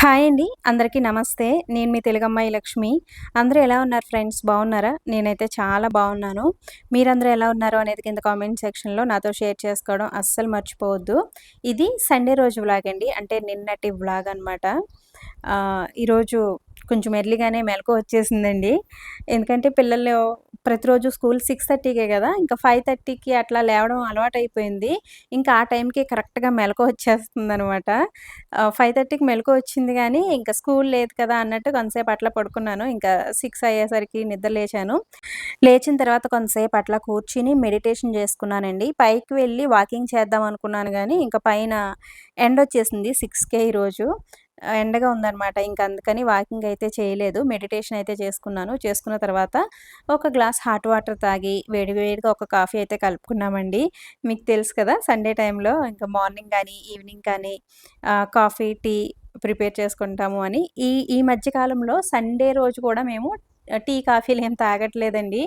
Hi అండి. అందరికీ నమస్తే. నేను మీ తెలుగమ్మాయి లక్ష్మి. అందరూ ఎలా ఉన్నారు ఫ్రెండ్స్? బాగున్నారా? నేనైతే చాలా బాగున్నాను. మీరందరూ ఎలా ఉన్నారు అనేది కింద కామెంట్ సెక్షన్‌లో నాతో షేర్ చేసుకోవడం అస్సలు మర్చిపోవద్దు. ఇది సండే రోజు వ్లాగ్ అండి. అంటే నిన్నటి వ్లాగ్ అనమాట. ఈరోజు కొంచెం ఎర్లీగానే మెలకువ వచ్చేసిందండి. ఎందుకంటే పిల్లలు ప్రతిరోజు స్కూల్ 6:30కే కదా! ఇంకా 5:30కి అట్లా లేవడం అలవాటైపోయింది. ఇంకా ఆ టైంకి కరెక్ట్‌గా మెలకువ వచ్చేస్తుందనమాట. 5:30కి మెలకువ వచ్చింది గానీ, ఇంక స్కూల్ లేదు కదా అన్నట్టు కొంతసేపు అట్లా పడుకున్నాను. ఇంకా 6 అయ్యేసరికి నిద్ర లేచాను. లేచిన తర్వాత కొంతసేపు అట్లా కూర్చుని మెడిటేషన్ చేసుకున్నానండి. పైకి వెళ్ళి వాకింగ్ చేద్దాం అనుకున్నాను గానీ, ఇంక పైన ఎండొచ్చేసింది 6కే ఈరోజు. ఎండగా ఉందనమాట. ఇంక అందుకని వాకింగ్ అయితే చేయలేదు. మెడిటేషన్ అయితే చేసుకున్నాను. చేసుకున్న తర్వాత ఒక గ్లాస్ హాట్ వాటర్ తాగి వేడి వేడిగా ఒక కాఫీ అయితే కలుపుకున్నామండి. మీకు తెలుసు కదా! సండే టైంలో ఇంకా మార్నింగ్ గానీ, ఈవినింగ్ కానీ కాఫీ, టీ ప్రిపేర్ చేసుకుంటాము అని. ఈ ఈ మధ్య కాలంలో సండే రోజు కూడా మేము టీ, కాఫీలు ఏం తాగట్లేదండి.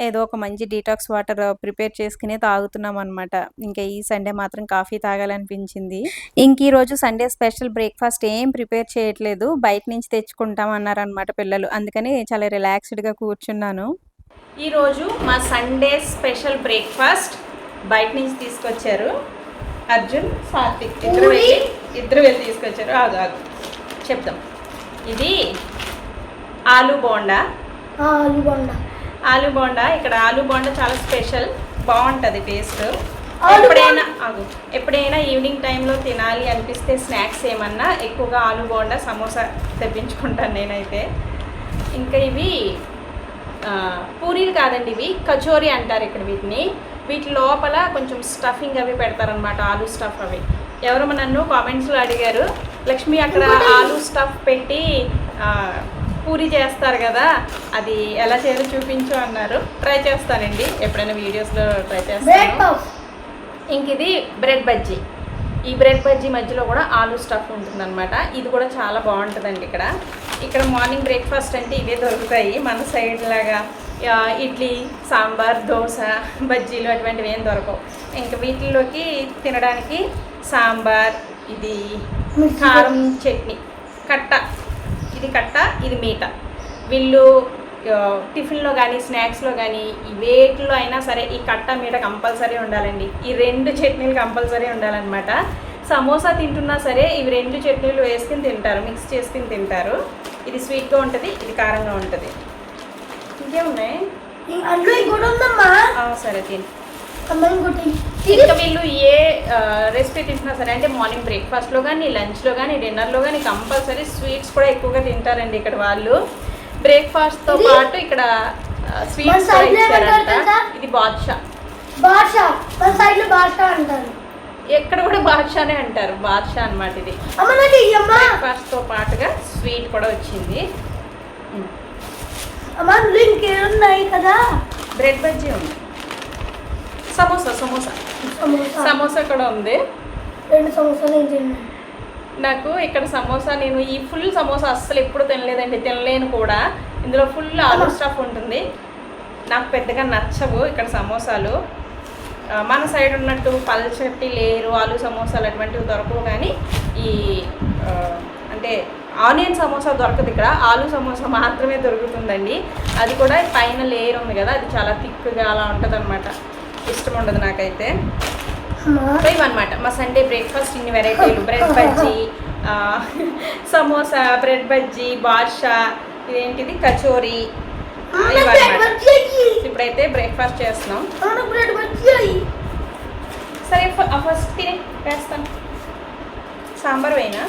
ఏదో ఒక మంచి డీటాక్స్ వాటర్ ప్రిపేర్ చేసుకునే తాగుతున్నామనమాట. ఇంకా ఈ సండే మాత్రం కాఫీ తాగాలనిపించింది. ఈరోజు సండే స్పెషల్ బ్రేక్‌ఫాస్ట్ ఏం ప్రిపేర్ చేయట్లేదు. బయట నుంచి తెచ్చుకుంటాం అన్నారనమాట పిల్లలు. అందుకని చాలా రిలాక్స్‌డ్‌గా కూర్చున్నాను. ఈరోజు మా సండే స్పెషల్ బ్రేక్‌ఫాస్ట్ బయట నుంచి తీసుకొచ్చారు. అర్జున్, సాత్విక్ ఇద్దరు వెళ్ళి తీసుకొచ్చారు. ఆగు చెప్దాం. ఇది ఆలూ బోండా. ఆలూ బోండా ఇక్కడ ఆలూ బోండా చాలా స్పెషల్, బాగుంటుంది టేస్ట్. ఎప్పుడైనా ఈవినింగ్ టైంలో తినాలి అనిపిస్తే స్నాక్స్ ఏమన్నా ఎక్కువగా ఆలూ బోండా, సమోసా తెప్పించుకుంటాను నేనైతే. ఇంకా ఇవి పూరీలు కాదండి, ఇవి కచోరీ అంటారు ఇక్కడ వీటిని. వీటి లోపల కొంచెం స్టఫింగ్ అవి పెడతారనమాట, ఆలూ స్టఫ్ అవి. ఎవరో నన్ను కామెంట్స్లో అడిగారు, లక్ష్మి అక్కడ ఆలూ స్టఫ్ పెట్టి పూరీ చేస్తారు కదా, అది ఎలా చేయాలో చూపించు అన్నారు. ట్రై చేస్తానండి, ఎప్పుడైనా వీడియోస్లో ట్రై చేస్తాను. ఇంక ఇది బ్రెడ్ బజ్జీ. ఈ బ్రెడ్ బజ్జీ మధ్యలో కూడా ఆలూ స్టఫ్ ఉంటుందన్నమాట. ఇది కూడా చాలా బాగుంటుందండి. ఇక్కడ మార్నింగ్ బ్రేక్ఫాస్ట్ అంటే ఇవే దొరుకుతాయి. మన సైడ్ లాగా ఇడ్లీ, సాంబార్, దోశ, బజ్జీలు అటువంటివి ఏం దొరకవు. ఇంకా వీటిల్లోకి తినడానికి సాంబార్, ఇది కారం చట్నీ, ఇది కట్ట, ఇది మీట. వీళ్ళు టిఫిన్లో కానీ స్నాక్స్లో కానీ వేటిలో అయినా సరే ఈ కట్ట మీట కంపల్సరీ ఉండాలండి. ఈ రెండు చట్నీలు కంపల్సరీ ఉండాలన్నమాట. సమోసా తింటున్నా సరే ఇవి రెండు చట్నీలు వేసుకుని తింటారు, మిక్స్ చేసుకుని తింటారు. ఇది స్వీట్గా ఉంటుంది, ఇది కారంగా ఉంటుంది. ఇంకేమున్నాయి సరే తిని. ఇంకా వీళ్ళు ఏ రెసిపీ తింటున్నా సరే, అంటే మార్నింగ్ బ్రేక్ఫాస్ట్లో కానీ, లంచ్లో కానీ, డిన్నర్లో కానీ కంపల్సరీ స్వీట్స్ కూడా ఎక్కువగా తింటారండి ఇక్కడ వాళ్ళు. బ్రేక్ఫాస్ట్తో పాటు ఇక్కడ స్వీట్స్ ఇచ్చారంట. ఇది బాద్షా అంటారు, ఎక్కడ కూడా బాద్షానే అంటారు. బాద్షా అనమాట ఇది. బ్రేక్ఫాస్ట్తో పాటుగా స్వీట్ కూడా వచ్చింది. బ్రెడ్ బజ్జీ ఉంది, సమోసా కూడా ఉంది. నాకు ఇక్కడ సమోసా, నేను ఈ ఫుల్ సమోసా అస్సలు ఎప్పుడు తినలేదండి, తినలేను కూడా. ఇందులో ఫుల్ ఆలూ స్టఫ్ ఉంటుంది. నాకు పెద్దగా నచ్చవు ఇక్కడ సమోసాలు. మన సైడ్ ఉన్నట్టు పల్చటి లేరు ఆలూ సమోసాలు అటువంటివి దొరకవు. కానీ ఈ అంటే ఆనియన్ సమోసా దొరకదు ఇక్కడ, ఆలూ సమోసా మాత్రమే దొరుకుతుందండి. అది కూడా పైన లేయర్ ఉంది కదా, అది చాలా థిక్గా అలా ఉంటుంది అనమాట. ఇష్టం ఉండదు నాకైతే. ఇవన్నమాట మా సండే బ్రేక్ఫాస్ట్. ఇన్ని వెరైటీలు, బ్రెడ్ బజ్జీ, సమోసా, బ్రెడ్ బజ్జీ, బాద్షా, ఇదేంటిది కచోరీ, ఇప్పుడైతే బ్రేక్ఫాస్ట్ చేస్తున్నాం. సరే ఫస్ట్ తిని వేస్తాను. సాంబార్ వేయినా.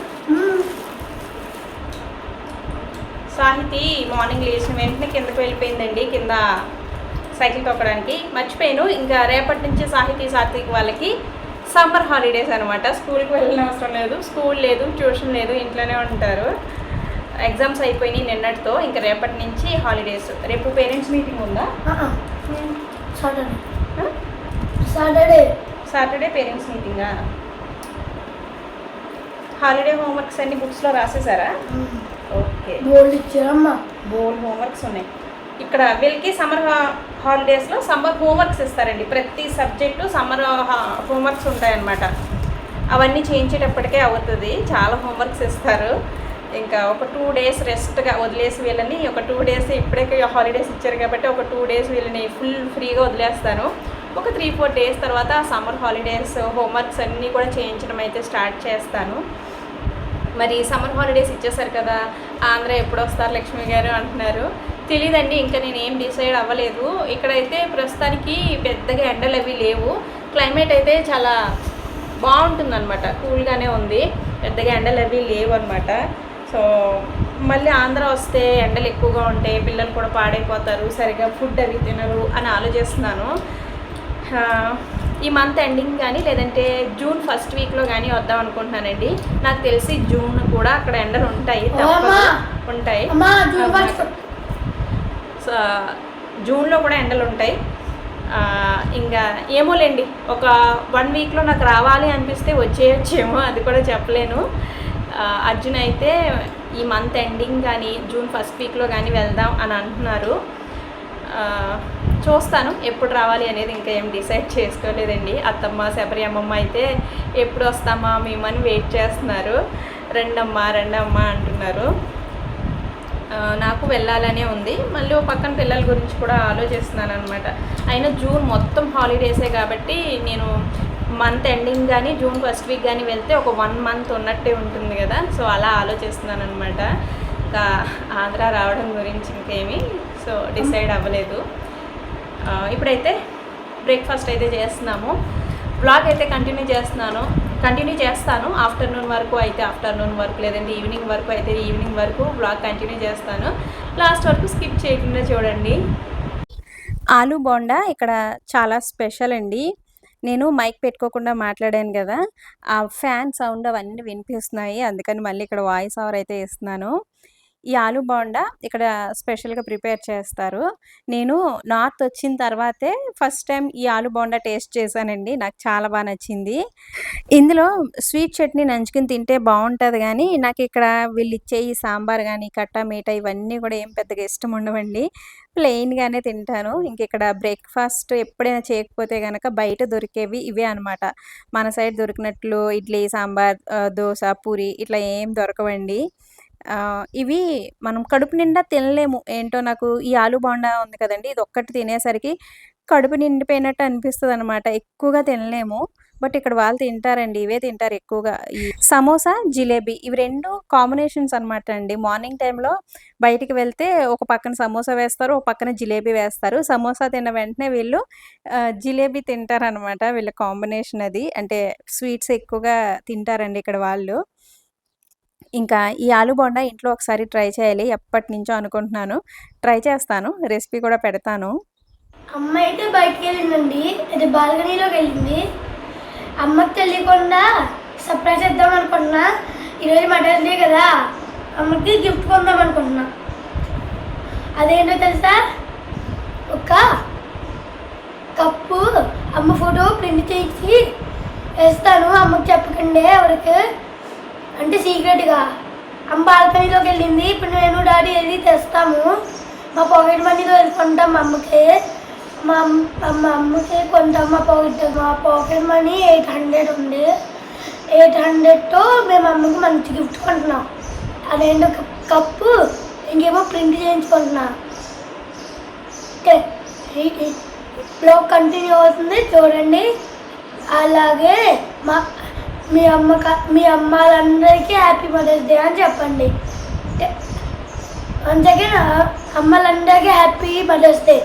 సాహితి మార్నింగ్ లేచిన వెంటనే కిందకి వెళ్ళిపోయిందండి, కింద సైకిల్ తొక్కడానికి. మర్చిపోయాను, ఇంకా రేపటి నుంచి సాత్విక్ వాళ్ళకి సమ్మర్ హాలిడేస్ అనమాట. స్కూల్కి వెళ్ళిన అవసరం లేదు, స్కూల్ లేదు, ట్యూషన్ లేదు, ఇంట్లోనే ఉంటారు. ఎగ్జామ్స్ అయిపోయినాయి నిన్నటితో, ఇంకా రేపటి నుంచి హాలిడేస్. రేపు పేరెంట్స్ మీటింగ్ ఉందా? సాటర్డే పేరెంట్స్ మీటింగా? హాలిడే హోంవర్క్స్ అన్ని బుక్స్లో రాసేసారా? ఓకే, బోల్డ్ హోంవర్క్స్ ఉన్నాయి. ఇక్కడ వీళ్ళకి సమ్మర్ హాలిడేస్లో సమ్మర్ హోంవర్క్స్ ఇస్తారండి. ప్రతి సబ్జెక్టు సమ్మర్ హోంవర్క్స్ ఉంటాయన్నమాట. అవన్నీ చేయించేటప్పటికే అవుతుంది, చాలా హోంవర్క్స్ ఇస్తారు. ఇంకా ఒక 2 డేస్ రెస్ట్గా వదిలేసి వీళ్ళని, ఒక 2 డేస్ ఇప్పుడే హాలిడేస్ ఇచ్చారు కాబట్టి ఒక 2 డేస్ వీళ్ళని ఫుల్ ఫ్రీగా వదిలేస్తాను. ఒక 3-4 డేస్ తర్వాత సమ్మర్ హాలిడేస్ హోంవర్క్స్ అన్నీ కూడా చేయించడం అయితే స్టార్ట్ చేస్తాను. మరి సమ్మర్ హాలిడేస్ ఇచ్చేసారు కదా, ఆంధ్ర ఎప్పుడు వస్తారు లక్ష్మి గారు అంటున్నారు. తెలీదండి, ఇంకా నేను ఏం డిసైడ్ అవ్వలేదు. ఇక్కడైతే ప్రస్తుతానికి పెద్దగా ఎండలు అవి లేవు. క్లైమేట్ అయితే చాలా బాగుంటుందన్నమాట, కూల్గానే ఉంది, పెద్దగా ఎండలు అవి లేవు అనమాట. సో మళ్ళీ ఆంధ్ర వస్తే ఎండలు ఎక్కువగా ఉంటాయి, పిల్లలు కూడా పాడైపోతారు, సరిగా ఫుడ్ అవి తినరు అని ఆలోచిస్తున్నాను. ఈ మంత్ ఎండింగ్ కానీ లేదంటే జూన్ ఫస్ట్ వీక్లో కానీ వద్దాం అనుకుంటున్నానండి. నాకు తెలిసి జూన్ కూడా అక్కడ ఎండలు ఉంటాయి, ఉంటాయి. జూన్లో కూడా ఎండలు ఉంటాయి. ఇంకా ఏమోలేండి, ఒక 1 వీక్లో నాకు రావాలి అనిపిస్తే వచ్చేయచ్చేమో, అది కూడా చెప్పలేను. అర్జున్ అయితే ఈ మంత్ ఎండింగ్ కానీ జూన్ ఫస్ట్ వీక్లో కానీ వెళ్దాం అని అంటున్నారు. చూస్తాను ఎప్పుడు రావాలి అనేది, ఇంకా ఏం డిసైడ్ చేసుకోలేదండి. అత్తమ్మ శబరి అమ్మమ్మ అయితే ఎప్పుడు వస్తామా మేమని వెయిట్ చేస్తున్నారు. రెండమ్మా అంటున్నారు. నాకు వెళ్ళాలనే ఉంది. మళ్ళీ ఓ పక్కన పిల్లల గురించి కూడా ఆలోచిస్తున్నాను అనమాట. అయినా జూన్ మొత్తం హాలిడేసే కాబట్టి నేను మంత్ ఎండింగ్ కానీ జూన్ ఫస్ట్ వీక్ కానీ వెళ్తే ఒక 1 మంత్ ఉన్నట్టే ఉంటుంది కదా. సో అలా ఆలోచిస్తున్నాను అనమాట. ఇంకా ఆంధ్ర రావడం గురించి ఇంకేమీ డిసైడ్ అవ్వలేదు. ఇప్పుడైతే బ్రేక్ఫాస్ట్ అయితే చేస్తున్నాము. వ్లాగ్ అయితే కంటిన్యూ చేస్తాను ఆఫ్టర్నూన్ వరకు లేదంటే ఈవినింగ్ వరకు అయితే ఈవినింగ్ వరకు వ్లాగ్ కంటిన్యూ చేస్తాను. లాస్ట్ వరకు స్కిప్ చేయకుండా చూడండి. ఆలు బోండా ఇక్కడ చాలా స్పెషల్ అండి. నేను మైక్ పెట్టుకోకుండా మాట్లాడాను కదా, ఆ ఫ్యాన్ సౌండ్ అవన్నీ వినిపిస్తున్నాయి, అందుకని మళ్ళీ ఇక్కడ వాయిస్ ఓవర్ అయితే ఇస్తున్నాను. ఈ ఆలు బోండా ఇక్కడ స్పెషల్గా ప్రిపేర్ చేస్తారు. నేను నార్త్ వచ్చిన తర్వాతే ఫస్ట్ టైం ఈ ఆలు బోండా టేస్ట్ చేశానండి. నాకు చాలా బాగా నచ్చింది. ఇందులో స్వీట్ చట్నీ నంచుకుని తింటే బాగుంటుంది, కానీ నాకు ఇక్కడ వీళ్ళు ఇచ్చే ఈ సాంబార్ కానీ కట్టా మీఠా ఇవన్నీ కూడా ఏం పెద్దగా ఇష్టం ఉండవండి. ప్లెయిన్గానే తింటాను. ఇంక ఇక్కడ బ్రేక్ఫాస్ట్ ఎప్పుడైనా చేయకపోతే కనుక బయట దొరికేవి ఇవే అనమాట. మన సైడ్ దొరికినట్లు ఇడ్లీ సాంబార్ దోశ పూరి ఇట్లా ఏం దొరకవండి. ఇవి మనం కడుపు నిండా తినలేము. ఏంటో నాకు ఈ ఆలు బోండా ఉంది కదండి, ఇది ఒక్కటి తినేసరికి కడుపు నిండిపోయినట్టు అనిపిస్తుందనమాట. ఎక్కువగా తినలేము. బట్ ఇక్కడ వాళ్ళు తింటారండి, ఇవే తింటారు ఎక్కువగా. ఈ సమోసా జిలేబీ ఇవి 2 కాంబినేషన్స్ అనమాట అండి. మార్నింగ్ టైంలో బయటికి వెళ్తే ఒక పక్కన సమోసా వేస్తారు, ఒక పక్కన జిలేబీ వేస్తారు. సమోసా తిన్న వెంటనే వీళ్ళు జిలేబీ తింటారనమాట. వీళ్ళ కాంబినేషన్ అది. అంటే స్వీట్స్ ఎక్కువగా తింటారండి ఇక్కడ వాళ్ళు. ఇంకా ఈ ఆలు బోండా ఇంట్లో ఒకసారి ట్రై చేయాలి, ఎప్పటి నుంచో అనుకుంటున్నాను. ట్రై చేస్తాను, రెసిపీ కూడా పెడతాను. అమ్మ అయితే బయటికి వెళ్ళిందండి, అది బాల్కనీలోకి వెళ్ళింది. అమ్మకి తెలియకుండా సర్ప్రైజ్ ఇద్దాం అనుకుంటున్నా. ఈరోజు మదర్స్ డే కదా, అమ్మకి గిఫ్ట్ కొందాం అనుకుంటున్నా. అదేంటో తెలుసా, ఒక కప్పు అమ్మ ఫోటో ప్రింట్ చేసి వేస్తాను. అమ్మకి చెప్పకండి ఎవరికి, అంటే సీక్రెట్గా. అమ్మ బాల్కనీలోకి వెళ్ళింది. ఇప్పుడు నేను డాడీ వెళ్ళి తెస్తాము. మా పాకెట్ మనీతో వెళ్ళుకుంటాం. అమ్మకి మా అమ్మకి కొంటాం. మా పాకెట్ మనీ 800 ఉంది. 800తో మేము అమ్మకి మంచి గిఫ్ట్ కొంటున్నాం. అదేంటో కప్పు, ఇంకేమో ప్రింట్ చేయించుకుంటున్నా. బ్లాగ్ కంటిన్యూ అవుతుంది చూడండి. అలాగే మీ అమ్మలందరికీ హ్యాపీ మదర్స్ డే అని చెప్పండి. అందుకే అమ్మలందరికీ హ్యాపీ మదర్స్ డే.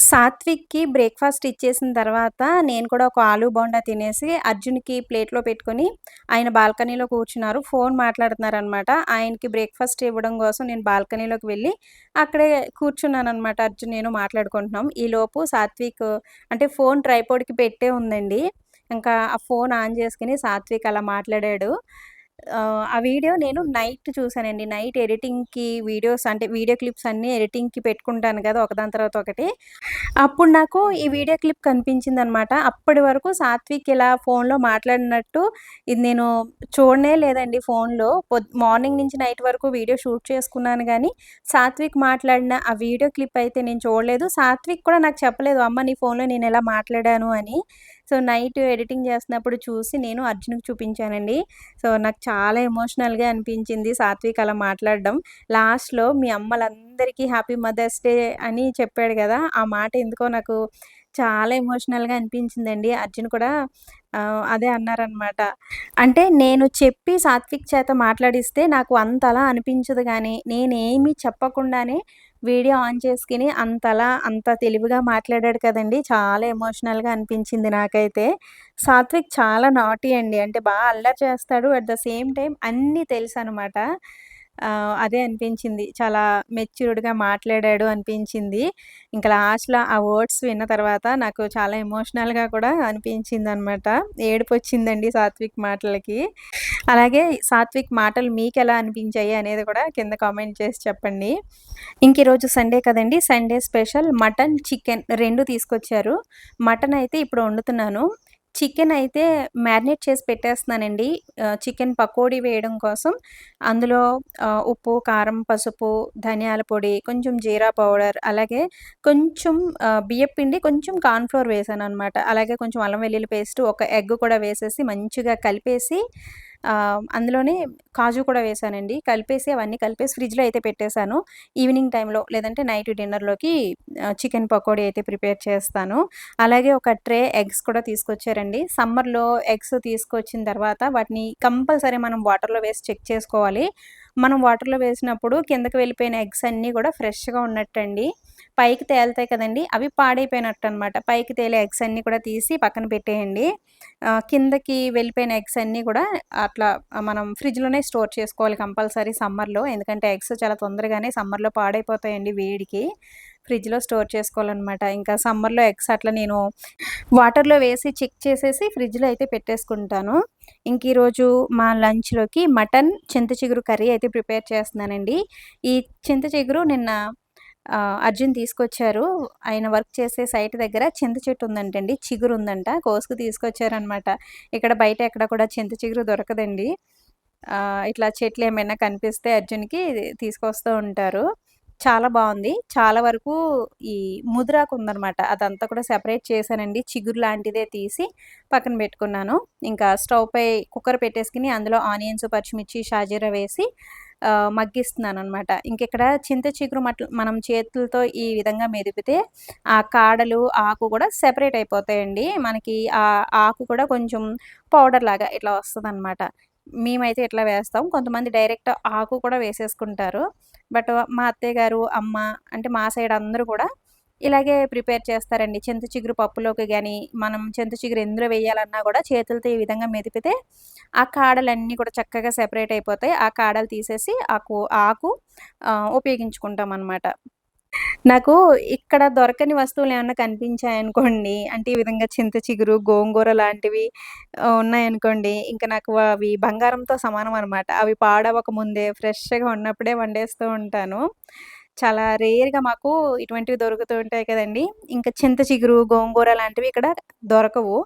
సాత్విక్కి బ్రేక్ఫాస్ట్ ఇచ్చేసిన తర్వాత నేను కూడా ఒక ఆలు బోండా తినేసి అర్జున్కి ప్లేట్లో పెట్టుకొని ఆయన బాల్కనీలో కూర్చున్నారు, ఫోన్ మాట్లాడుతున్నారు అనమాట. ఆయనకి బ్రేక్ఫాస్ట్ ఇవ్వడం కోసం నేను బాల్కనీలోకి వెళ్ళి అక్కడే కూర్చున్నాను అనమాట. అర్జున్ నేను మాట్లాడుకుంటున్నాం. ఈలోపు సాత్విక్ అంటే ఫోన్ ట్రైపోడ్కి పెట్టే ఉందండి. ఇంకా ఆ ఫోన్ ఆన్ చేసుకుని సాత్విక్ అలా మాట్లాడాడు. ఆ వీడియో నేను నైట్ చూసానండి. నైట్ ఎడిటింగ్‌కి వీడియోస్ అంటే వీడియో క్లిప్స్ అన్నీ ఎడిటింగ్‌కి పెట్టుకుంటాను కదా, ఒకదాని తర్వాత ఒకటి. అప్పుడు నాకు ఈ వీడియో క్లిప్ కనిపించిందనమాట. అప్పటి వరకు సాత్విక్ ఇలా ఫోన్‌లో మాట్లాడినట్టు ఇది నేను చూడనే లేదండి ఫోన్‌లో. మార్నింగ్ నుంచి నైట్ వరకు వీడియో షూట్ చేసుకున్నాను గానీ, సాత్విక్ మాట్లాడిన ఆ వీడియో క్లిప్ అయితే నేను చూడలేదు. సాత్విక్ కూడా నాకు చెప్పలేదు, అమ్మ నీ ఫోన్‌లో నేను ఇలా మాట్లాడాను అని. సో, నైట్ ఎడిటింగ్ చేస్తున్నప్పుడు చూసి నేను అర్జున్‌కి చూపించానండి. సో, నాకు చాలా ఎమోషనల్‌గా అనిపించింది సాత్విక్ అలా మాట్లాడడం. లాస్ట్‌లో మీ అమ్మలందరికీ హ్యాపీ మదర్స్ డే అని చెప్పాడు గదా! ఆ మాట ఎందుకో నాకు చాలా ఎమోషనల్‌గా అనిపించిందండి. అర్జున్ కూడా అదే అన్నారనమాట. అంటే నేను చెప్పి సాత్విక్ చేత మాట్లాడిస్తే నాకు అంతలా అనిపించదు గానీ, నేనేమి చెప్పకుండానే వీడియో ఆన్ చేసుకొని అంత తెలివిగా మాట్లాడాడు కదండీ! చాలా ఎమోషనల్‌గా అనిపించింది నాకైతే. సాత్విక్ చాలా నాటీ అండి. అంటే అల్లరి చేస్తాడు. అట్ ద సేమ్ టైమ్ అన్నీ తెలుసనమాట. అదే అనిపించింది. చాలా మెచ్యూర్డ్‌గా మాట్లాడాడు అనిపించింది. ఇంక లాస్ట్‌లో ఆ వర్డ్స్ విన్న తర్వాత నాకు చాలా ఎమోషనల్‌గా కూడా అనిపించిందనమాట. ఏడుపొచ్చిందండి సాత్విక్ మాటలకి. అలాగే సాత్విక్ మాటలు మీకెలా అనిపించాయి అనేది కూడా కింద కామెంట్ చేసి చెప్పండి. ఈరోజు సండే కదండీ! సండే స్పెషల్ మటన్, చికెన్ 2 తీసుకొచ్చారు. మటన్ అయితే ఇప్పుడు వండుతున్నాను. చికెన్ అయితే మ్యారినేట్ చేసి పెట్టేస్తున్నానండి. చికెన్ పకోడీ వేయడం కోసం అందులో ఉప్పు, కారం, పసుపు, ధనియాల పొడి, కొంచెం జీరా పౌడర్, అలాగే కొంచెం బియ్యపు పిండి, కొంచెం కార్న్ ఫ్లోర్ వేసాననమాట. అలాగే కొంచెం అల్లం వెల్లుల్లి పేస్ట్, ఒక ఎగ్ కూడా వేసేసి మంచిగా కలిపేసి అందులోనే కాజు కూడా వేసానండి. అవన్నీ కలిపేసి ఫ్రిడ్జ్‌లో అయితే పెట్టేసాను. ఈవినింగ్ టైంలో లేదంటే నైట్ డిన్నర్‌లోకి చికెన్ పకోడీ అయితే ప్రిపేర్ చేస్తాను. అలాగే ఒక ట్రే ఎగ్స్ కూడా తీసుకొచ్చారండి. సమ్మర్‌లో ఎగ్స్ తీసుకొచ్చిన తర్వాత వాటిని కంపల్సరీ మనం వాటర్‌లో వేసి చెక్ చేసుకోవాలి. మనం వాటర్‌లో వేసినప్పుడు కిందకి వెళ్ళిపోయిన ఎగ్స్ అన్నీ కూడా ఫ్రెష్‌గా ఉన్నట్టండి. పైకి తేలుతాయి కదండీ! అవి పాడైపోయినట్టనమాట. పైకి తేలే ఎగ్స్ అన్నీ కూడా తీసి పక్కన పెట్టేయండి. కిందకి వెళ్ళిపోయిన ఎగ్స్ అన్నీ కూడా అట్లా మనం ఫ్రిడ్జ్‌లోనే స్టోర్ చేసుకోవాలి కంపల్సరీ సమ్మర్‌లో. ఎందుకంటే ఎగ్స్ చాలా తొందరగానే సమ్మర్‌లో పాడైపోతాయండి వేడికి. ఫ్రిడ్జ్‌లో స్టోర్ చేసుకోవాలనమాట. ఇంకా సమ్మర్‌లో ఎగ్స్ అట్లా నేను వాటర్‌లో వేసి చెక్ చేసేసి ఫ్రిడ్జ్‌లో అయితే పెట్టేసుకుంటాను. ఈరోజు మా లంచ్‌లోకి మటన్, చింత చిగురు కర్రీ అయితే ప్రిపేర్ చేస్తున్నానండి. ఈ చింత చిగురు నిన్న అర్జున్ తీసుకొచ్చారు. ఆయన వర్క్ చేసే సైట్ దగ్గర చింత చెట్టు ఉందంటండి. చిగురుందంట. కోసుకు తీసుకొచ్చారనమాట. ఇక్కడ బయట ఎక్కడ కూడా చింత చిగురు దొరకదండి. ఇట్లా చెట్లేమైనా కనిపిస్తే అర్జున్‌కి తీసుకొస్తూ ఉంటారు. చాలా బావుంది. చాలా వరకు ఈ ముదిరాకు ఉందనమాట. అదంతా కూడా సెపరేట్ చేశానండి. చిగురు లాంటిదే తీసి పక్కన పెట్టుకున్నాను. ఇంకా స్టవ్ పై కుక్కర్ పెట్టేసుకొని అందులో ఆనియన్స్, పచ్చిమిర్చి, షాజీరా వేసి మగ్గిస్తున్నాననమాట. ఇంకిక్కడ చింత చిగురు మనం చేతులతో ఈ విధంగా మెదిపితే ఆ కాడలు, ఆకు కూడా సెపరేట్ అయిపోతాయండి. మనకి ఆ ఆకు కూడా కొంచెం పౌడర్ లాగా ఇట్లా వస్తదనమాట. మేమైతే ఇట్లా వేస్తాం. కొంతమంది డైరెక్ట్ ఆకు కూడా వేసేసుకుంటారు. బట్ మా అత్తయ్య గారు, అమ్మ అంటే మా సైడ్ అందరూ కూడా ఇలాగే ప్రిపేర్ చేస్తారండి. చింత చిగురు పప్పులోకి గాని, మనం చింత చిగురు ఎందులో వేయాలన్నా కూడా చేతులతో ఈ విధంగా మెదిపితే ఆ కాడలన్నీ కూడా చక్కగా సెపరేట్ అయిపోతాయి. ఆ కాడలు తీసేసి ఆకు ఉపయోగించుకుంటామనమాట. నాకు ఇక్కడ దొరకని వస్తువులేమన్నా కనిపించాయనుకోండి, అంటే ఈ విధంగా చింత చిగురు, గోంగూర లాంటివి ఉన్నాయనుకోండి, ఇంక నాకు అవి బంగారంతో సమానం అనమాట. అవి పాడవక ముందే ఫ్రెష్‌గా ఉన్నప్పుడే వండేస్తూ ఉంటాను. చాలా రేర్‌గా మాకు ఇటువంటివి దొరుకుతూ ఉంటాయి కదండీ! ఇంక చింత చిగురు, గోంగూర లాంటివి ఇక్కడ దొరకవు.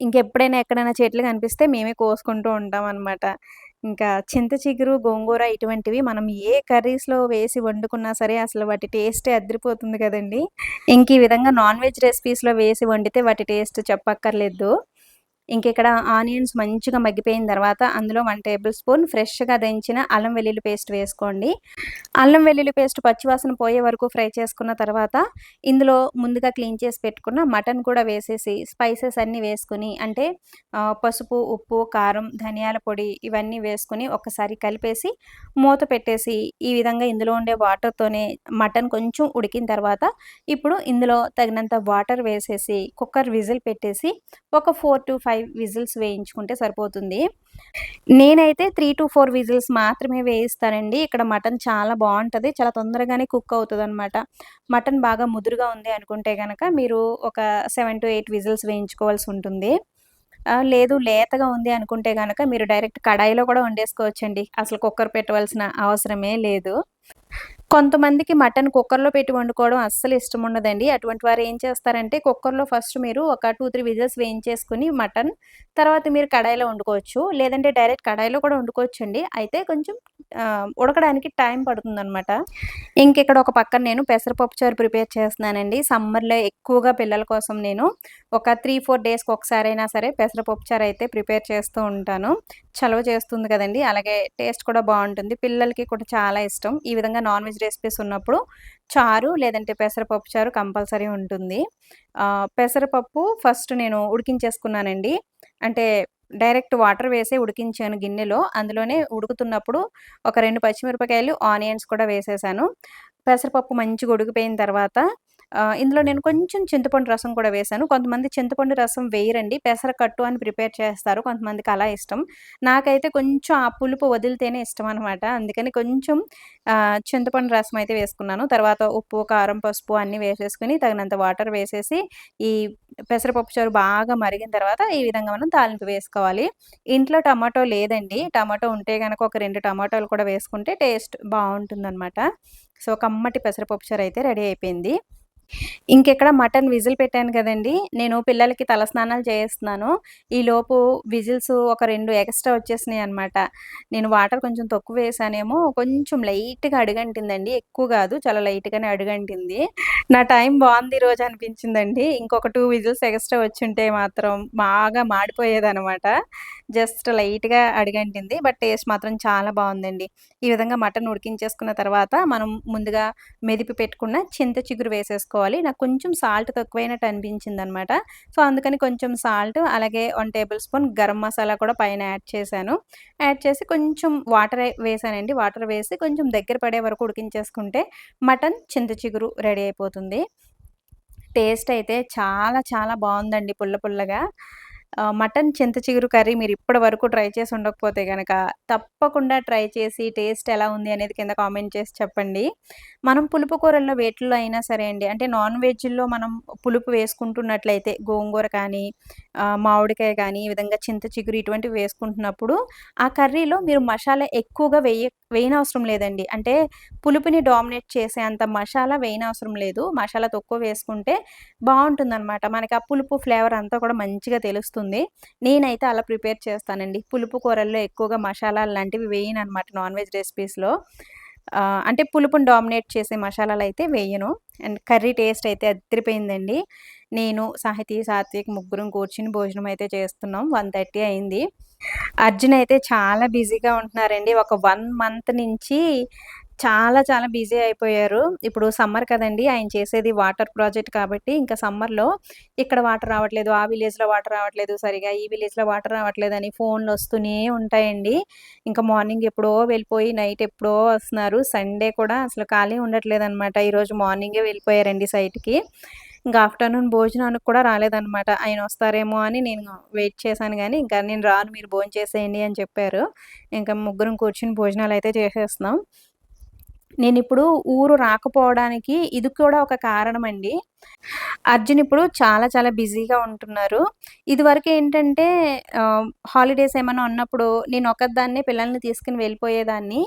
ఇంకెప్పుడైనా ఎక్కడైనా చెట్లు కనిపిస్తే మేమే కోసుకుంటూ ఉంటామనమాట. ఇంకా చింత చిగురు, గోంగూర ఇటువంటివి మనం ఏ కర్రీస్‌లో వేసి వండుకున్నా సరే అసలు వాటి టేస్టే అదిరిపోతుంది కదండీ! ఈ విధంగా నాన్ వెజ్ రెసిపీస్‌లో వేసి వండితే వాటి టేస్ట్ చెప్పక్కర్లేదు. ఇంకిక్కడ ఆనియన్స్ మంచిగా మగ్గిపోయిన తర్వాత అందులో 1 టేబుల్ స్పూన్ ఫ్రెష్‌గా దంచిన అల్లం వెల్లుల్లి పేస్ట్ వేసుకోండి. అల్లం వెల్లుల్లి పేస్ట్ పచ్చివాసన పోయే వరకు ఫ్రై చేసుకున్న తర్వాత ఇందులో ముందుగా క్లీన్ చేసి పెట్టుకున్న మటన్ కూడా వేసేసి స్పైసెస్ అన్నీ వేసుకొని అంటే పసుపు, ఉప్పు, కారం, ధనియాల పొడి ఇవన్నీ వేసుకొని ఒక్కసారి కలిపేసి మూత పెట్టేసి ఈ విధంగా ఇందులో ఉండే వాటర్‌తోనే మటన్ కొంచెం ఉడికిన తర్వాత ఇప్పుడు ఇందులో తగినంత వాటర్ వేసేసి కుక్కర్ విజిల్ పెట్టేసి ఒక 4-5 విజిల్స్ వేయించుకుంటే సరిపోతుంది. నేనైతే 3-4 విజిల్స్ మాత్రమే వేయిస్తానండి. ఇక్కడ మటన్ చాలా బావుంటది. చాలా తొందరగానే కుక్ అవుతదనమాట. మటన్ బాగా ముదురుగా ఉంది అనుకుంటే గనక మీరు ఒక 7-8 విజిల్స్ వేయించుకోవాల్సుంటుంది. లేదు లేతగా ఉంది అనుకుంటే గనక మీరు డైరెక్ట్ కడాయిలో కూడా వండేసుకోవచ్చండి. అసలు కుక్కర్ పెట్టవలసిన అవసరమే లేదు. కొంతమందికి మటన్ కుక్కర్‌లో పెట్టి వండుకోవడం అస్సలు ఇష్టం ఉండదండి. అటువంటి వారు ఏం చేస్తారంటే కుక్కర్‌లో ఫస్ట్ మీరు ఒక 2, 3 విజిల్స్ వేయించేసుకొని మటన్, తర్వాత మీరు కడాయిలో వండుకోవచ్చు. లేదంటే డైరెక్ట్ కడాయిలో కూడా వండుకోవచ్చండి. అయితే కొంచెం ఉడకడానికి టైం పడుతుందనమాట. ఇంకిక్కడ ఒక పక్కన నేను పెసరపప్పు చారు ప్రిపేర్ చేస్తున్నానండి. సమ్మర్‌లో ఎక్కువగా పిల్లల కోసం నేను ఒక 3, 4 డేస్‌కి ఒకసారైనా సరే పెసరపప్పు చారు అయితే ప్రిపేర్ చేస్తూ ఉంటాను. చలవ చేస్తుంది కదండీ! అలాగే టేస్ట్ కూడా బావుంటుంది. పిల్లలకి కూడా చాలా ఇష్టం. ఈ విధంగా నాన్ వెజ్ రెసిపీస్ ఉన్నప్పుడు చారు లేదంటే పెసరపప్పు చారు కంపల్సరీ ఉంటుంది. పెసరపప్పు ఫస్ట్ నేను ఉడికించేసుకున్నానండి. అంటే డైరెక్ట్ వాటర్ వేసే ఉడికించాను గిన్నెలో. అందులోనే ఉడుకుతున్నప్పుడు ఒక 2 పచ్చిమిరపకాయలు, ఆనియన్స్ కూడా వేసేసాను. పెసరపప్పు మంచిగా ఉడికిపోయిన తర్వాత ఇందులో నేను కొంచెం చింతపండు రసం కూడా వేశాను. కొంతమంది చింతపండు రసం వేయరండి. పెసరకట్టు అని ప్రిపేర్ చేస్తారు. కొంతమందికి అలా ఇష్టం. నాకైతే కొంచెం ఆ పులుపు వదిలితేనే ఇష్టమనమాట. అందుకని కొంచెం చింతపండు రసం అయితే వేసుకున్నాను. తర్వాత ఉప్పు, కారం, పసుపు అన్నీ వేసేసుకొని తగినంత వాటర్ వేసేసి ఈ పెసరపప్పు చారు బాగా మరిగిన తర్వాత ఈ విధంగా మనం తాలింపు వేసుకోవాలి. ఇంట్లో టమాటో లేదండి. టమాటో ఉంటే గనక ఒక 2 టమాటాలు కూడా వేసుకుంటే టేస్ట్ బావుంటుందనమాట. సో, కమ్మటి పెసరపప్పు చారు అయితే రెడీ అయిపోయింది. ఇంకిక్కడ మటన్ విజిల్ పెట్టాను కదండీ! నేను పిల్లలకి తలస్నానాలు చేయిస్తున్నాను. ఈలోపు విజిల్స్ ఒక 2 ఎక్స్‌ట్రా వచ్చేసినాయనమాట. నేను వాటర్ కొంచెం తక్కువ వేసానేమో కొంచెం లైట్‌గా అడుగంటిందండి. ఎక్కువ గాదు. చాలా లైట్‌గానే అడుగంటింది. నా టైం బావుంది ఈరోజు అనిపించిందండి. ఇంకొక 2 విజిల్స్ ఎక్స్‌ట్రా వచ్చుంటే మాత్రం బాగా మాడిపోయేదనమాట. జస్ట్ లైట్‌గా అడుగంటింది. బట్ టేస్ట్ మాత్రం చాలా బావుందండి. ఈ విధంగా మటన్ ఉడికించేసుకున్న తర్వాత మనం ముందుగా మెదిపి పెట్టుకున్న చింత చిగురు వేసేసుకోవాలి. నాకు కొంచెం సాల్ట్ తక్కువైనట్టు అనిపించిందనమాట. సో, అందుకని కొంచెం సాల్ట్ అలాగే 1 టేబుల్ స్పూన్ గరం మసాలా కూడా పైన యాడ్ చేశాను. యాడ్ చేసి కొంచెం వాటర్ వేసానండి. వాటర్ వేసి కొంచెం దగ్గర పడే వరకు ఉడికించేసుకుంటే మటన్, చింత చిగురు రెడీ అయిపోతుంది. టేస్ట్ అయితే చాలా చాలా బావుందండి పుల్ల పుల్లగా. మటన్ చింత చిగురు కర్రీ మీరిప్పటి వరకు ట్రై చేసి ఉండకపోతే గనక తప్పకుండా ట్రై చేసి టేస్ట్ ఎలా ఉంది అనేది కింద కామెంట్ చేసి చెప్పండి. మనం పులుపు కూరల్లో వేటిల్లో అయినా సరే అండి అంటే నాన్ వెజ్‌ల్లో మనం పులుపు వేసుకుంటున్నట్లయితే గోంగూర కానీ, మామిడికాయ కానీ, ఈ విధంగా చింత చిగురు ఇటువంటివి వేసుకుంటున్నప్పుడు ఆ కర్రీలో మీరు మసాలా ఎక్కువగా వేయనవసరం లేదండి. అంటే పులుపుని డామినేట్ చేసేంత మసాలా వేయనవసరం లేదు. మసాలా తక్కువ వేసుకుంటే బావుంటుందనమాట. మనకి ఆ పులుపు ఫ్లేవర్ అంతా కూడా మంచిగా తెలుస్తుంది. నేనైతే అలా ప్రిపేర్ చేస్తానండి. పులుపు కూరల్లో ఎక్కువగా మసాలాలు లాంటివి వేయననమాట నాన్ వెజ్ రెసిపీస్‌లో. అంటే పులుపుని డామినేట్ చేసే మసాలాలైతే వేయను. అండ్ కర్రీ టేస్ట్ అయితే అదిరిపోయిందండి. నేను, సాత్విక్ ముగ్గురం కూర్చొని భోజనం అయితే చేస్తున్నాం. 1:30 అయింది. అర్జున్ అయితే చాలా బిజీగా ఉంటున్నారండి. ఒక 1 మంత్ నుంచి చాలా చాలా బిజీ అయిపోయారు. ఇప్పుడు సమ్మర్ కదండీ! ఆయన చేసేది వాటర్ ప్రాజెక్ట్ కాబట్టి ఇంకా సమ్మర్‌లో ఇక్కడ వాటర్ రావట్లేదు, ఆ విలేజ్‌లో వాటర్ రావట్లేదు సరిగా, ఈ విలేజ్‌లో వాటర్ రావట్లేదని ఫోన్‌లొస్తూనే ఉంటాయండి. ఇంకా మార్నింగ్ ఎప్పుడో వెళ్ళిపోయి నైట్ ఎప్పుడో వస్తున్నారు. సండే కూడా అసలు ఖాళీ ఉండట్లేదనమాట. ఈరోజు మార్నింగే వెళ్ళిపోయారండి సైట్‌కి. ఇంక ఆఫ్టర్‌నూన్ భోజనానికి కూడా రాలేదనమాట. ఆయనొస్తారేమో అని నేను వెయిట్ చేశాను గానీ, ఇంకా నేను రాను మీరు భోంచేసేయండి అని చెప్పారు. ఇంకా ముగ్గురం కూర్చొని భోజనాలయితే చేసేస్తున్నాం. నేనిప్పుడు ఊరు రాకపోవడానికి ఇది కూడా ఒక కారణమండి. అర్జున్ ఇప్పుడు చాలా చాలా బిజీగా ఉంటున్నారు. ఇదివరకేంటంటే హాలిడేస్ ఏమన్నా ఉన్నప్పుడు నేనొక్కదాన్నే పిల్లల్ని తీసుకొని వెళ్ళిపోయేదాన్ని.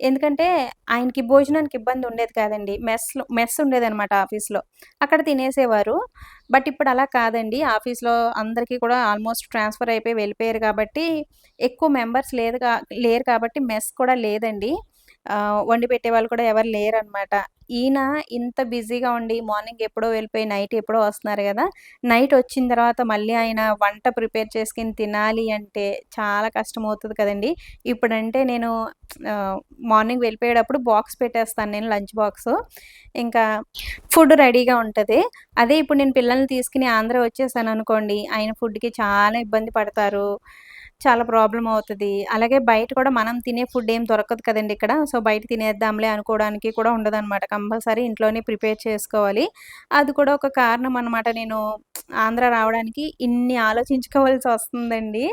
ఎందుకంటే ఆయనకి భోజనానికి ఇబ్బంది ఉండేది కాదండి. మెస్ ఉండేదనమాట ఆఫీస్‌లో. అక్కడ తినేసేవారు. బట్ ఇప్పుడు అలా కాదండి. ఆఫీస్‌లో అందరికీ కూడా ఆల్మోస్ట్ ట్రాన్స్‌ఫర్ అయిపోయి వెళ్ళిపోయారు కాబట్టి ఎక్కువ మెంబర్స్ లేరు కాబట్టి మెస్ కూడా లేదండి. వండి పెట్టేవాళ్ళు కూడా ఎవరు లేరనమాట. ఈయన ఇంత బిజీగా ఉండి మార్నింగ్ ఎప్పుడో వెళ్ళిపోయి నైట్ ఎప్పుడో వస్తున్నారు గదా! నైట్ వచ్చిన తర్వాత మళ్ళీ ఆయన వంట ప్రిపేర్ చేసుకొని తినాలి అంటే చాలా కష్టమవుతది కదండీ! ఇప్పుడంటే నేను మార్నింగ్ వెళ్ళిపోయేటప్పుడు బాక్స్ పెట్టేస్తాను నేను లంచ్ బాక్సు. ఇంకా ఫుడ్ రెడీగా ఉంటది. అదే ఇప్పుడు నేను పిల్లల్ని తీసుకొని ఆంధ్ర వచ్చేసాననుకోండి, ఆయన ఫుడ్‌కి చాలా ఇబ్బంది పడతారు. చాలా ప్రాబ్లమ్ అవుతది. అలాగే బయట కూడా మనం తినే ఫుడ్ ఏం దొరకదు కదండీ ఇక్కడ. సో, బయట తినేద్దాంలే అనుకోవడానికి కూడా ఉండదనమాట. కంపల్సరీ ఇంట్లోనే ప్రిపేర్ చేసుకోవాలి. అది కూడా ఒక కారణం అనమాట. నేను ఆంధ్ర రావడానికి ఇన్ని ఆలోచించుకోవాల్సొస్తుందండి.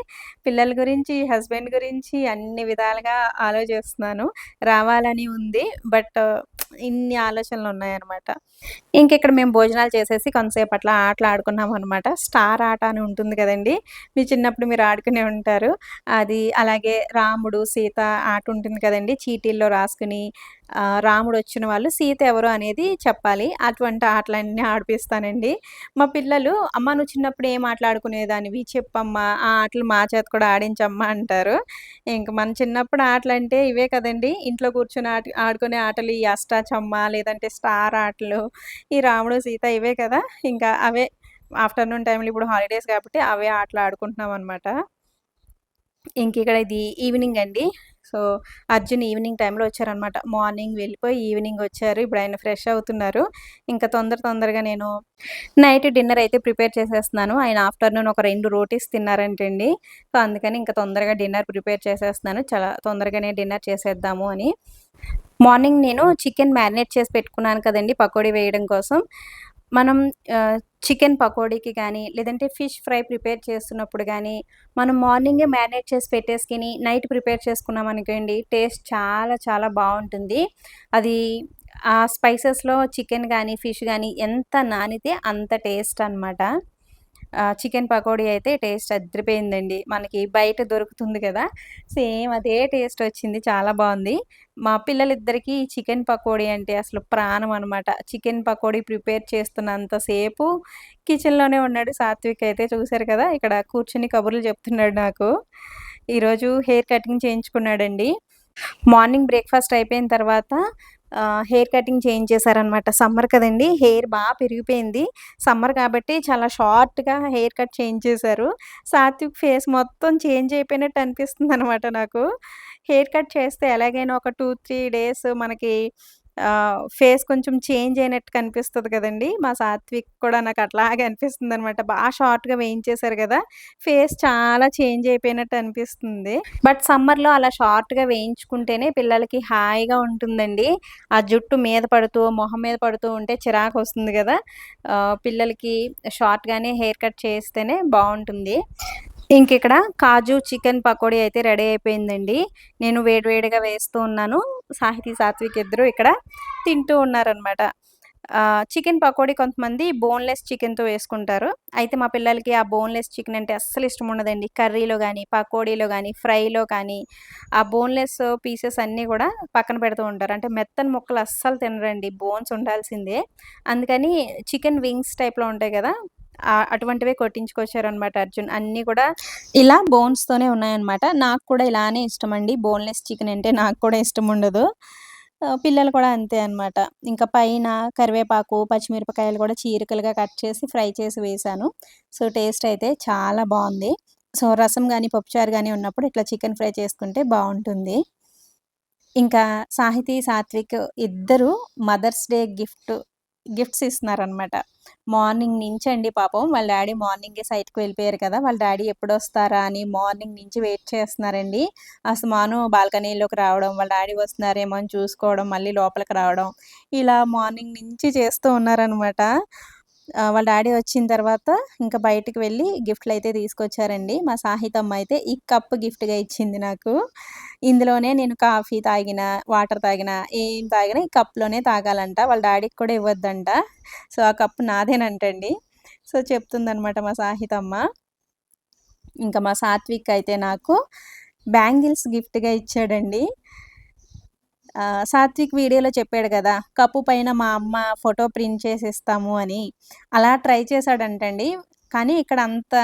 పిల్లల గురించి, హస్బెండ్ గురించి అన్ని విధాలుగా ఆలోచిస్తున్నాను. రావాలని ఉంది. బట్ ఇన్ని ఆలోచనలున్నాయనమాట. ఇంకిక్కడ మేము భోజనాలు చేసేసి కొంతసేపు అట్లా ఆటలాడుకున్నామనమాట. స్టార్ ఆట అని ఉంటుంది కదండీ! మీ చిన్నప్పుడు మీరు ఆడుకునే ఉంటారు. అది అలాగే రాముడు, సీత ఆట ఉంటుంది కదండీ! చీటీల్లో రాసుకొని రాముడొచ్చిన వాళ్ళు సీత ఎవరు అనేది చెప్పాలి. అటువంటి ఆటలన్నీ ఆడిపిస్తానండి. మా పిల్లలు "అమ్మ నువ్వు చిన్నప్పుడు ఏం ఆటలు ఆడుకునేదానివి చెప్పమ్మా, ఆ ఆటలు మా చేత కూడా ఆడించమ్మా" అంటారు. ఇంక మన చిన్నప్పుడు ఆటలంటే ఇవే కదండీ! ఇంట్లో కూర్చొని ఆడుకునే ఆటలు ఈ అష్టాచమ్మా, లేదంటే స్టార్ ఆటలు, ఈ రాముడు, సీత ఇవే కదా! ఇంకా అవే ఆఫ్టర్‌నూన్ టైమ్‌లో ఇప్పుడు హాలిడేస్ కాబట్టి అవే ఆటలు ఆడుకుంటున్నామనమాట. ఇంకిక్కడ ఇది ఈవినింగ్ అండి. సో, అర్జున్ ఈవినింగ్ టైమ్‌లో వచ్చారనమాట. మార్నింగ్ వెళ్ళిపోయి ఈవినింగ్ వచ్చారు. ఇప్పుడు ఆయన ఫ్రెష్ అవుతున్నారు. ఇంకా తొందరగా నేను నైట్ డిన్నర్ అయితే ప్రిపేర్ చేసేస్తున్నాను. ఆయన ఆఫ్టర్‌నూన్ ఒక 2 రోటీస్ తిన్నారంటండి. సో, అందుకని ఇంకా తొందరగా డిన్నర్ ప్రిపేర్ చేసేస్తున్నాను. చాలా తొందరగానే డిన్నర్ చేసేద్దాము అని. మార్నింగ్ నేను చికెన్ మ్యారినేట్ చేసి పెట్టుకున్నాను కదండీ! పకోడీ వేయడం కోసం. మనం చికెన్ పకోడీకి గానీ, లేదంటే ఫిష్ ఫ్రై ప్రిపేర్ చేస్తున్నప్పుడు గానీ, మనం మార్నింగే మ్యారినేట్ చేసి పెట్టేసుకొని, నైట్ ప్రిపేర్ చేసుకున్నామనుకోండి, టేస్ట్ చాలా చాలా బావుంటుంది. అది ఆ స్పైసెస్‌లో చికెన్ గానీ, ఫిష్ గానీ ఎంత నానితే అంత టేస్ట్ అనమాట. చికెన్ పకోడీ అయితే టేస్ట్ అదిరిపోయిందండి. మనకి బయట దొరుకుతుంది కదా! సేమ్ అదే టేస్ట్ వచ్చింది. చాలా బావుంది. మా పిల్లలిద్దరికీ చికెన్ పకోడీ అంటే అసలు ప్రాణం అనమాట. చికెన్ పకోడీ ప్రిపేర్ చేస్తున్నంత సేపు కిచెన్‌లోనే ఉన్నాడు సాత్విక్ అయితే చూసారు కదా! ఇక్కడ కూర్చొని కబుర్లు చెప్తున్నాడు నాకు. ఈరోజు హెయిర్ కటింగ్ చేయించుకున్నాడండి. మార్నింగ్ బ్రేక్‌ఫాస్ట్ అయిపోయిన తర్వాత హెయిర్ కటింగ్ చేయించేశారనమాట. సమ్మర్ కదండీ! హెయిర్ పెరిగిపోయింది. సమ్మర్ కాబట్టి చాలా షార్ట్‌గా హెయిర్ కట్ చేయించేశారు. సాత్విక్ ఫేస్ మొత్తం చేంజ్ అయిపోయినట్టు అనిపిస్తుందనమాట నాకు. హెయిర్ కట్ చేస్తే ఎలాగైనా ఒక 2, 3 డేస్ మనకి ఫేస్ కొంచెం చేంజ్ అయినట్టు కనిపిస్తది కదండీ! మా సాత్విక్ కూడా నాకు అట్లాగే అనిపిస్తుందనమాట. షార్ట్‌గా వేయించేశారు గదా! ఫేస్ చాలా చేంజ్ అయిపోయినట్టు అనిపిస్తుంది. బట్ సమ్మర్‌లో అలా షార్ట్‌గా వేయించుకుంటేనే పిల్లలకి హాయిగా ఉంటుందండి. ఆ జుట్టు మీద పడుతూ, మొహం మీద పడుతూ ఉంటే చిరాకొస్తుంది గదా! పిల్లలకి షార్ట్‌గానే హెయిర్ కట్ చేస్తేనే బావుంటుంది. ఇంకిక్కడ కాజు చికెన్ పకోడీ అయితే రెడీ అయిపోయిందండి. నేను వేడివేడిగా వేస్తూ ఉన్నాను. సాహితీ, సాత్విక్ ఇద్దరు ఇక్కడ తింటూ ఉన్నారనమాట. చికెన్ పకోడీ కొంతమంది బోన్‌లెస్ చికెన్‌తో వేసుకుంటారు. అయితే మా పిల్లలకి ఆ బోన్‌లెస్ చికెన్ అంటే అస్సలు ఇష్టం ఉండదండి. కర్రీలో గానీ, పకోడీలో గానీ, ఫ్రైలో కానీ ఆ బోన్‌లెస్ పీసెస్ అన్నీ గూడా పక్కన పెడుతూ ఉంటారు. అంటే మెత్తని ముక్కలు అస్సలు తినరండి. బోన్స్ ఉండాల్సిందే. అందుకని చికెన్ వింగ్స్ టైప్‌లో ఉంటాయి గదా! అటువంటివే కొట్టించుకొచ్చారనమాట అర్జున్. అన్నీ కూడా ఇలా బోన్స్‌తోనే ఉన్నాయన్నమాట. నాకు కూడా ఇలానే ఇష్టమండి. బోన్‌లెస్ చికెన్ అంటే నాకు కూడా ఇష్టముండదు. పిల్లలు కూడా అంతే అన్నమాట. ఇంకా పైన కరివేపాకు, పచ్చిమిరపకాయలు కూడా చీలికలుగా కట్ చేసి ఫ్రై చేసి వేశాను. సో, టేస్ట్ అయితే చాలా బావుంది. సో, రసం గాని, పప్పుచారు గాని ఉన్నప్పుడు ఇట్లా చికెన్ ఫ్రై చేసుకుంటే బావుంటుంది. ఇంకా సాహితీ, సాత్విక్ ఇద్దరు మదర్స్ డే గిఫ్ట్స్ ఇస్తున్నారనమాట. మార్నింగ్ నుంచండి పాపం వాళ్ళ డ్యాడీ మార్నింగే సైట్‌కి వెళ్ళిపోయారు కదా! వాళ్ళ డ్యాడీ ఎప్పుడొస్తారా అని మార్నింగ్ నుంచి వెయిట్ చేస్తున్నారండి. అస్తమాను బాల్కనీలోకి రావడం, వాళ్ళ డ్యాడీ వస్తున్నారేమో అని చూసుకోవడం, మళ్ళీ లోపలికి రావడం, ఇలా మార్నింగ్ నుంచి చేస్తూ ఉన్నారనమాట. వాళ్ళ డ్యాడీ వచ్చిన తర్వాత ఇంకా బయటికి వెళ్ళి గిఫ్ట్‌లయితే తీసుకొచ్చారండి. మా సాహితమ్మ అయితే ఈ కప్ గిఫ్ట్‌గా ఇచ్చింది నాకు. ఇందులోనే నేను కాఫీ తాగినా, వాటర్ తాగినా, ఏం తాగినా ఈ కప్‌లోనే తాగాలంట. వాళ్ళ డ్యాడీకి కూడా ఇవ్వద్దంట. సో, ఆ కప్ నాదేనంటండి. సో, చెప్తుందనమాట మా సాహితమ్మ. ఇంకా మా సాత్విక్ అయితే నాకు బ్యాంగిల్స్ గిఫ్ట్‌గా ఇచ్చాడండి. సాత్విక్ వీడియోలో చెప్పాడు గదా! కప్పు పైన మా అమ్మ ఫోటో ప్రింట్ చేసిస్తాము అని. అలా ట్రై చేశాడంటండి. కానీ ఇక్కడ అంత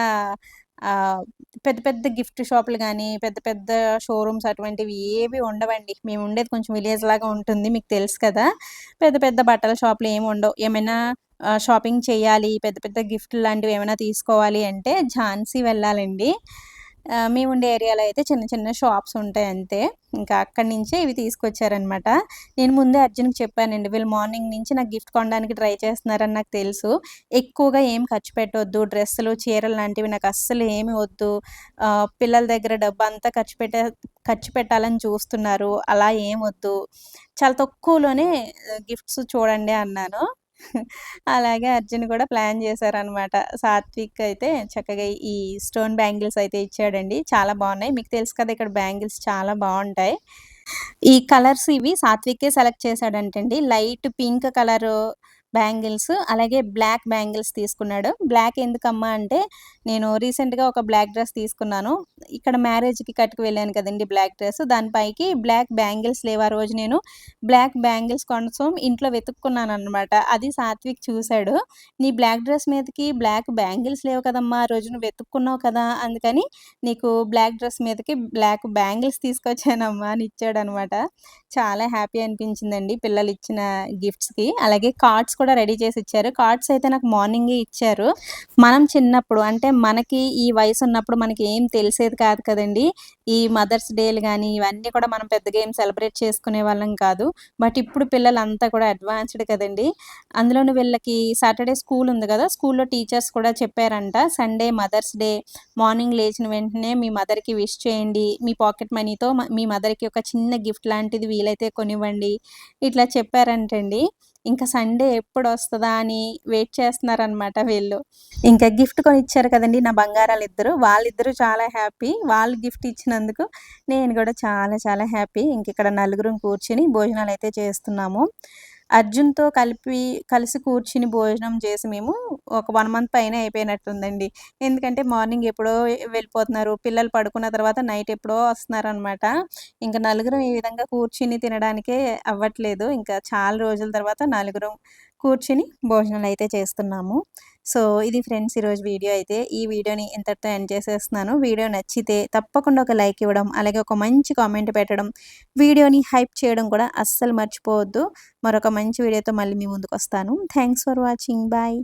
ఆహ్, పెద్ద పెద్ద గిఫ్ట్ షాపులు గానీ, పెద్ద పెద్ద షోరూమ్స్ అటువంటివి ఏవి ఉండవండి. మేముండేది కొంచెం విలేజ్ లాగా ఉంటుంది. మీకు తెలుసు కదా! పెద్ద పెద్ద బట్టల షాపులు ఏమి ఉండవు. ఏమైనా షాపింగ్ చేయాలి, పెద్ద పెద్ద గిఫ్ట్‌లు లాంటివి ఏమైనా తీసుకోవాలి అంటే ఝాన్సీ వెళ్ళాలండి. మేముండే ఏరియాలో అయితే చిన్న చిన్న షాప్స్ ఉంటాయి అంతే. ఇంకా అక్కడి నుంచే ఇవి తీసుకొచ్చారనమాట. నేను ముందే అర్జున్‌కి చెప్పానండి. వీళ్ళు మార్నింగ్ నుంచి నాకు గిఫ్ట్ కొనడానికి ట్రై చేస్తున్నారని నాకు తెలుసు. ఎక్కువగా ఏం ఖర్చు పెట్టొద్దు. డ్రెస్సులు, చీరలు లాంటివి నాకు అస్సలు ఏమి వద్దు. పిల్లల దగ్గర డబ్బంతా ఖర్చు పెట్టాలని చూస్తున్నారు. అలా ఏం వద్దు. చాలా తక్కువలోనే గిఫ్ట్స్ చూడండి అన్నాను. అలాగే అర్జున్ కూడా ప్లాన్ చేశారనమాట. సాత్విక్ అయితే చక్కగా ఈ స్టోన్ బ్యాంగిల్స్ అయితే ఇచ్చాడండి. చాలా బావున్నాయి. మీకు తెలుసు కదా! ఇక్కడ బ్యాంగిల్స్ చాలా బావుంటాయి. ఈ కలర్స్ ఇవి సాత్వికే సెలెక్ట్ చేశాడంటండి. లైట్ పింక్ కలరు బ్యాంగిల్స్, అలాగే బ్లాక్ బ్యాంగిల్స్ తీసుకున్నాడు. బ్లాక్ ఎందుకమ్మా అంటే నేను రీసెంట్‌గా ఒక బ్లాక్ డ్రెస్ తీసుకున్నాను. ఇక్కడ మ్యారేజ్‌కి కట్టుకు వెళ్ళాను కదండీ బ్లాక్ డ్రెస్. దాని పైకి బ్లాక్ బ్యాంగిల్స్ లేవు. ఆ రోజు నేను బ్లాక్ బ్యాంగిల్స్ కోసం ఇంట్లో వెతుక్కున్నాననమాట. అది సాత్విక్ చూసాడు. "నీ బ్లాక్ డ్రెస్ మీదకి బ్లాక్ బ్యాంగిల్స్ లేవు కదమ్మా! ఆ రోజు నువ్వు వెతుక్కున్నావు కదా! అందుకని నీకు బ్లాక్ డ్రెస్ మీదకి బ్లాక్ బ్యాంగిల్స్ తీసుకొచ్చానమ్మా" అని ఇచ్చాడనమాట. చాలా హ్యాపీ అనిపించిందండి పిల్లలిచ్చిన గిఫ్ట్స్‌కి. అలాగే కార్డ్స్ కూడా రెడీ చేసి ఇచ్చారు. కార్డ్స్ అయితే నాకు మార్నింగే ఇచ్చారు. మనం చిన్నప్పుడు అంటే మనకి ఈ వయసున్నప్పుడు మనకి ఏం తెలిసేది కాదు కదండీ! ఈ మదర్స్ డేలు గాని ఇవన్నీ కూడా మనం పెద్దగా ఏం సెలబ్రేట్ చేసుకునేవాళ్ళం కాదు. బట్ ఇప్పుడు పిల్లలంతా కూడా అడ్వాన్స్‌డ్ కదండీ! అందులోను వీళ్ళకి సాటర్‌డే స్కూల్ ఉంది గదా! స్కూల్‌లో టీచర్స్ కూడా చెప్పారంట. సండే మదర్స్ డే మార్నింగ్ లేచిన వెంటనే మీ మదర్‌కి విష్ చేయండి. మీ పాకెట్ మనీతో మీ మదర్‌కి ఒక చిన్న గిఫ్ట్ లాంటిది వీలైతే కొనివ్వండి. ఇట్లా చెప్పారంటండి. ఇంకా సండే ఎప్పుడొస్తదా అని వెయిట్ చేస్తున్నారనమాట వీళ్ళు. ఇంకా గిఫ్ట్ కొనిచ్చారు కదండీ నా బంగారాలిద్దరూ. వాళ్ళిద్దరూ చాలా హ్యాపీ. వాళ్ళు గిఫ్ట్ ఇచ్చినందుకు నేను గూడా చాలా చాలా హ్యాపీ. ఇంకిక్కడ నలుగురం కూర్చొని భోజనాలైతే చేస్తున్నాము. అర్జున్‌తో కలిసి కూర్చుని భోజనం చేసి మేము ఒక 1 మంత్ పైనే అయిపోయినట్టుందండి. ఎందుకంటే మార్నింగ్ ఎప్పుడో వెళ్ళిపోతున్నారు. పిల్లలు పడుకున్న తర్వాత నైట్ ఎప్పుడో వస్తున్నారనమాట. ఇంక నలుగురం ఈ విధంగా కూర్చుని తినడానికే అవ్వట్లేదు. ఇంకా చాలా రోజుల తర్వాత నలుగురం కూర్చుని భోజనాలైతే చేస్తున్నాము. సో, ఇది ఫ్రెండ్స్ ఈరోజు వీడియో అయితే. ఈ వీడియోని ఇంతటితో ఎండ్ చేసేస్తున్నాను. వీడియో నచ్చితే తప్పకుండా ఒక లైక్ ఇవ్వడం, అలాగే ఒక మంచి కామెంట్ పెట్టడం, వీడియోని హైప్ చేయడం కూడా అస్సలు మర్చిపోవద్దు. మరొక మంచి వీడియోతో మళ్ళీ మీ ముందుకొస్తాను. Thanks for watching. బాయ్.